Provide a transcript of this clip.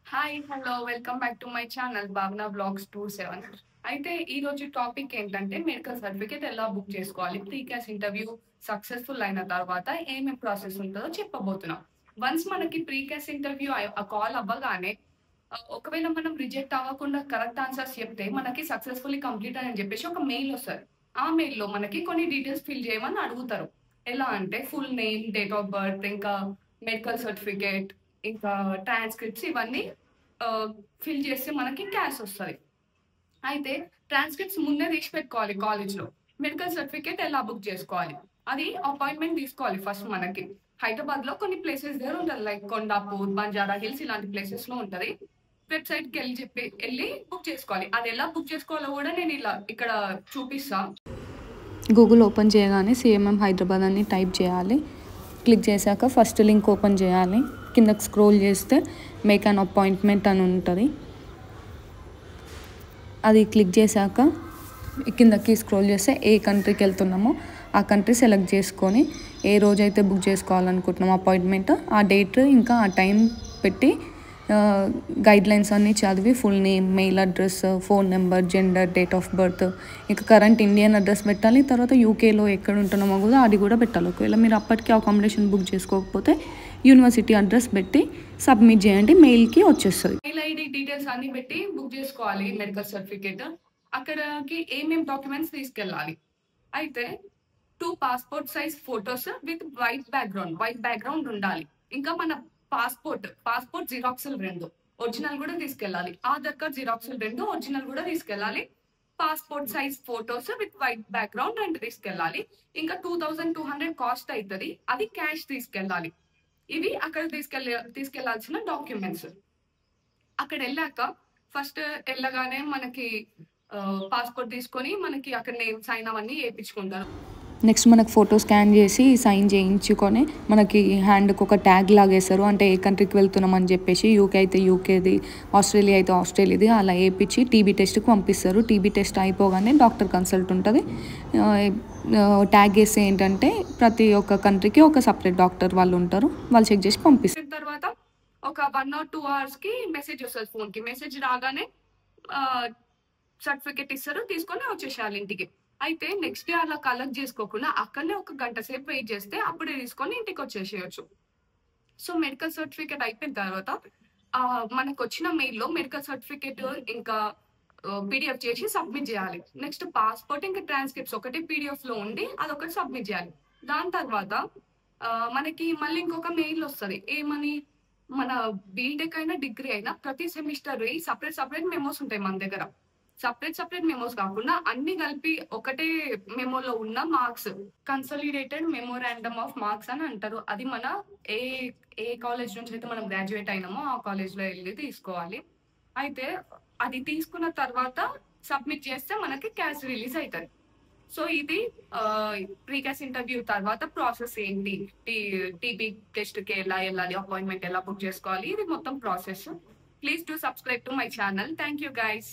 Hi! Hello! Welcome back to my channel 'భావన vlogs 27'. అయితే ఈరోజు టాపిక్ ఏంటంటే మెడికల్ సర్టిఫికేట్ ఎలా బుక్ చేసుకోవాలి? ప్రీ క్యాస్ ఇంటర్వ్యూ సక్సెస్‌ఫుల్ అయిన తర్వాత ఏమేం ప్రాసెస్ ఉంటదో చెప్పబోతున్నాం. వన్స్ మనకి ప్రీ క్యాస్ ఇంటర్వ్యూ కాల్ అవ్వగానే ఒకవేళ మనం రిజెక్ట్ అవ్వకుండా కరెక్ట్ ఆన్సర్స్ చెప్తే మనకి సక్సెస్‌ఫుల్లీ కంప్లీటెడ్ అని చెప్పేసి ఒక మెయిల్ వస్తది. ఆ మెయిల్‌లో మనకి కొన్ని డీటెయిల్స్ ఫిల్ చేయమని అడుగుతారు. ఎలా అంటే full name, date of birth, ఇంకా మెడికల్ సర్టిఫికేట్, ఇంకా ట్రాన్స్‌క్రిప్ట్స్ ఇవన్నీ ఆహ్, ఫిల్ చేస్తే మనకి క్యాష్ ఒస్తది. అయితే ట్రాన్స్‌క్రిప్ట్స్ ముందే తీసి పెట్టుకోవాలి కాలేజ్‌లో. మెడికల్ సర్టిఫికేట్ ఎలా బుక్ చేసుకోవాలి? అది అపాయింట్‌మెంట్ తీసుకోవాలి ఫస్ట్ మనకి. హైదరాబాద్‌లో కొన్ని ప్లేసెస్ దగ్గర ఉంటది. లైక్ కొండాపూర్, బంజారా హిల్స్ ఇలాంటి ప్లేసెస్‌లో ఉంటది. వెబ్‌సైట్‌కెళ్ళి ఎళ్లి బుక్ చేసుకోవాలి. అది ఎలా బుక్ చేసుకోవాలో గూడా నేను ఇక్కడ చూపిస్తా. గూగుల్ ఓపెన్ చేయగానే సీఎంఎం హైదరాబాద్ అని టైప్ చేయాలి. క్లిక్ చేశాక ఫస్ట్ లింక్ ఓపెన్ చేయాలి. కిందకి స్క్రోల్ చేస్తే మేక్ అన్ అపాయింట్మెంట్ అని ఉంటుంది. అది క్లిక్ చేశాక కిందకి స్క్రోల్ చేస్తే ఏ కంట్రీకి వెళ్తున్నామో ఆ కంట్రీ సెలెక్ట్ చేసుకొని ఏ రోజైతే బుక్ చేసుకోవాలనుకుంటున్నామో అపాయింట్మెంట్ ఆ డేట్ ఇంకా ఆ టైం పెట్టి గైడ్లైన్స్ అన్నీ చదివి full name, mail address, phone number, gender, date of birth, ఇంకా కరెంట్ ఇండియన్ అడ్రస్ పెట్టాలి. తర్వాత యూకేలో ఎక్కడ ఉంటున్నామో కూడా అది కూడా పెట్టాలి. ఒకవేళ మీరు అప్పటికి అకామిడేషన్ బుక్ చేసుకోకపోతే యూనివర్సిటీ అడ్రస్ పెట్టి సబ్మిట్ చేయండి, మెయిల్కి వచ్చేస్తుంది. మెయిల్ ఐడి డీటెయిల్స్ అన్ని పెట్టి బుక్ చేసుకోవాలి మెడికల్ సర్టిఫికేట్. అక్కడికి ఏమేం డాక్యుమెంట్స్ తీసుకెళ్ళాలి? అయితే 2 passport size photos with white background ఉండాలి. ఇంకా మన పాస్‌పోర్ట్ జిరాక్స్‌లు 2 ఒరిజినల్ గూడా తీసుకెళ్ళాలి. ఆధార్ కార్డ్ జిరాక్స్‌లు 2 ఒరిజినల్ గూడా తీసుకెళ్ళాలి. Passport size photos with white background 2 తీసుకెళ్ళాలి. ఇంకా 2200 కాస్ట్ అయితది. అది క్యాష్ తీసుకెళ్ళాలి. ఇవి అక్కడ తీసుకెళ్లాల్సిన డాక్యుమెంట్స్. అక్కడెళ్ళాక ఫస్ట్ ఎళ్ళగానే మనకి పాస్‌పోర్ట్ తీసుకొని మనకి అక్కడ నేమ్ సైన్ అవన్నీ ఏపిచ్చుకుంటారు. నెక్స్ట్ మనకు ఫోటో స్కాన్ చేసి సైన్ చేయించుకొని మనకి హ్యాండ్కి ఒక ట్యాగ్ లాగేస్తారు. అంటే ఏ కంట్రీకి వెళ్తున్నాం అని చెప్పేసి, యూకే అయితే యూకేది, ఆస్ట్రేలియా అయితే ఆస్ట్రేలియాది అలా వేయించి టీబీ టెస్ట్కి పంపిస్తారు. టీబీ టెస్ట్ అయిపోగానే డాక్టర్ కన్సల్ట్ ఉంటుంది. ట్యాగ్ వేస్తే ఏంటంటే ప్రతి ఒక్క కంట్రీకి ఒక సపరేట్ డాక్టర్ వాళ్ళు ఉంటారు. వాళ్ళు చెక్ చేసి పంపిస్తారు. తర్వాత ఒక 1 ఆర్ 2 అవర్స్‌కి మెసేజ్ వస్తది ఫోన్‌కి. మెసేజ్ రాగానే ఆహ్, సర్టిఫికేట్ ఇస్తారు. తీసుకొని వచ్చేసేయాలి ఇంటికి. అయితే నెక్స్ట్ డే అలా కలెక్ట్ చేసుకోకుండా అక్కడనే ఒక గంట సేపు వెయిట్ చేస్తే అప్పుడే తీసుకొని ఇంటికొచ్చేసేయొచ్చు. సో, మెడికల్ సర్టిఫికేట్ అయిపోయిన తర్వాత మనకొచ్చిన మెయిల్‌లో మెడికల్ సర్టిఫికేట్ ఇంకా పీడీఎఫ్ చేసి సబ్మిట్ జేయాలి. నెక్స్ట్ పాస్‌పోర్ట్ ఇంకా ట్రాన్స్‌క్రిప్ట్స్ ఒకటి పీడీఎఫ్‌లో ఉండి అదొకటి సబ్మిట్ జేయాలి. దాని తర్వాత మనకి మళ్ళీ ఇంకొక మెయిల్ ఒస్తది. ఏమని? మన బీటెక్ అయినా, డిగ్రీ అయినా ప్రతి సెమిస్టర్‌వి సెపరేట్ మెమోస్ ఉంటాయి మన దగ్గర. సెపరేట్ మెమోస్ కాకుండా అన్ని కలిపి ఒకటే మెమోలో ఉన్న marks consolidated memorandum of marks అని అంటారు. అది మన ఏ ఏ కాలేజ్ నుంచి అయితే మనం గ్రాడ్యుయేట్ అయినామో ఆ కాలేజ్‌లో ఎళ్లి తీసుకోవాలి. అయితే అది తీసుకున్న తర్వాత సబ్మిట్ చేస్తే మనకి క్యాష్ రిలీజ్ అయితది. సో, ఇది ప్రీ క్యాష్ ఇంటర్వ్యూ తర్వాత ప్రాసెస్ ఏంటి? టీ టీబీ టెస్ట్‌కి ఎలా ఎళ్ళాలి? అపాయింట్‌మెంట్ ఎలా బుక్ చేసుకోవాలి? ఇది మొత్తం process. Please do subscribe to my channel. Thank you guys.